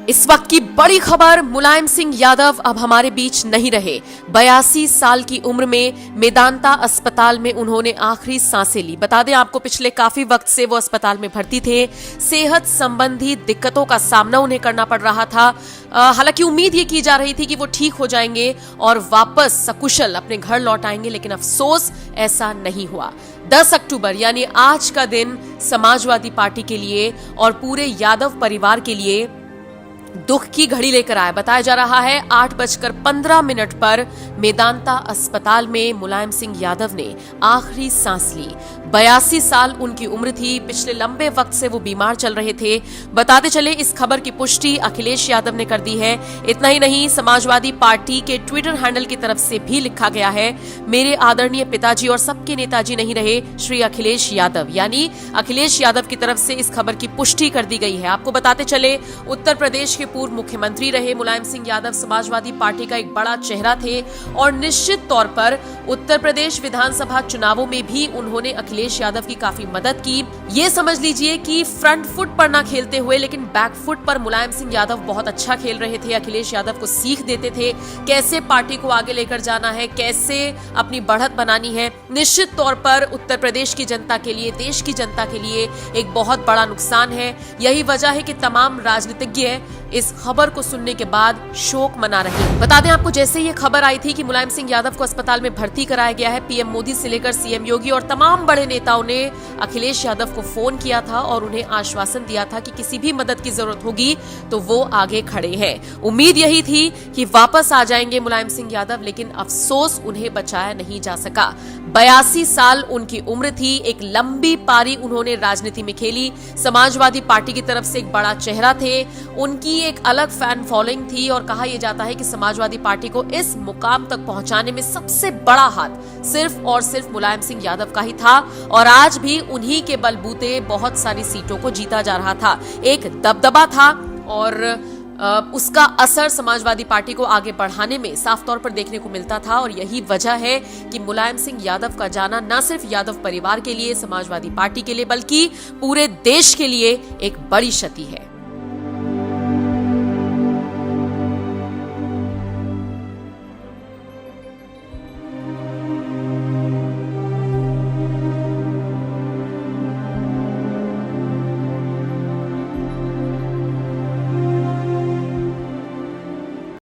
इस वक्त की बड़ी खबर, मुलायम सिंह यादव अब हमारे बीच नहीं रहे। 82 साल की उम्र में मेदांता अस्पताल में उन्होंने आखिरी सांसें ली। बता दें आपको, पिछले काफी वक्त से वो अस्पताल में भर्ती थे। सेहत संबंधी दिक्कतों का सामना उन्हें करना पड़ रहा था। हालांकि उम्मीद ये की जा रही थी कि वो ठीक हो जाएंगे और वापस सकुशल अपने घर लौट आएंगे, लेकिन अफसोस ऐसा नहीं हुआ। 10 अक्टूबर यानी आज का दिन समाजवादी पार्टी के लिए और पूरे यादव परिवार के लिए दुख की घड़ी लेकर आया। बताया जा रहा है 8:15 पर मेदांता अस्पताल में मुलायम सिंह यादव ने आखिरी सांस ली। 82 साल उनकी उम्र थी। पिछले लंबे वक्त से वो बीमार चल रहे थे। बताते चले, इस खबर की पुष्टि अखिलेश यादव ने कर दी है। इतना ही नहीं, समाजवादी पार्टी के ट्विटर हैंडल की तरफ से भी लिखा गया है, मेरे आदरणीय पिताजी और सबके नेताजी नहीं रहे, श्री अखिलेश यादव। यानी अखिलेश यादव की तरफ से इस खबर की पुष्टि कर दी गई है। आपको बताते चले, उत्तर प्रदेश के पूर्व मुख्यमंत्री रहे मुलायम सिंह यादव समाजवादी पार्टी का एक बड़ा चेहरा थे और निश्चित तौर पर उत्तर प्रदेश विधानसभा चुनावों में भी उन्होंने अखिलेश यादव की काफी मदद की। ये समझ लीजिए कि फ्रंट फुट पर ना खेलते हुए लेकिन बैक फुट पर मुलायम सिंह यादव बहुत अच्छा खेल रहे थे। अखिलेश यादव को सीख देते थे कैसे पार्टी को आगे लेकर जाना है, कैसे अपनी बढ़त बनानी है। निश्चित तौर पर उत्तर प्रदेश की जनता के लिए, देश की जनता के लिए एक बहुत बड़ा नुकसान है। यही वजह है कि तमाम राजनीतिज्ञ इस खबर को सुनने के बाद शोक मना रहे हैं। बता दें आपको, जैसे ये खबर आई थी कि मुलायम सिंह यादव को अस्पताल में भर्ती कराया गया है, पीएम मोदी से लेकर सीएम योगी और तमाम बड़े नेताओं ने अखिलेश यादव को फोन किया था और उन्हें आश्वासन दिया था कि किसी भी मदद की जरूरत होगी तो वो आगे खड़े हैं। उम्मीद यही थी कि वापस आ जाएंगे मुलायम सिंह यादव, लेकिन अफसोस उन्हें बचाया नहीं जा सका। 82 साल उनकी उम्र थी। एक लंबी पारी उन्होंने राजनीति में खेली। समाजवादी पार्टी की तरफ से एक बड़ा चेहरा थे। उनकी एक अलग फैन फॉलोइंग थी और कहा यह जाता है कि समाजवादी पार्टी को इस मुकाम तक पहुंचाने में सबसे बड़ा हाथ सिर्फ और सिर्फ मुलायम सिंह यादव का ही था और आज भी उन्हीं के बलबूते बहुत सारी सीटों को जीता जा रहा था। एक दबदबा था और उसका असर समाजवादी पार्टी को आगे बढ़ाने में साफ तौर पर देखने को मिलता था और यही वजह है कि मुलायम सिंह यादव का जाना न सिर्फ यादव परिवार के लिए, समाजवादी पार्टी के लिए, बल्कि पूरे देश के लिए एक बड़ी क्षति है।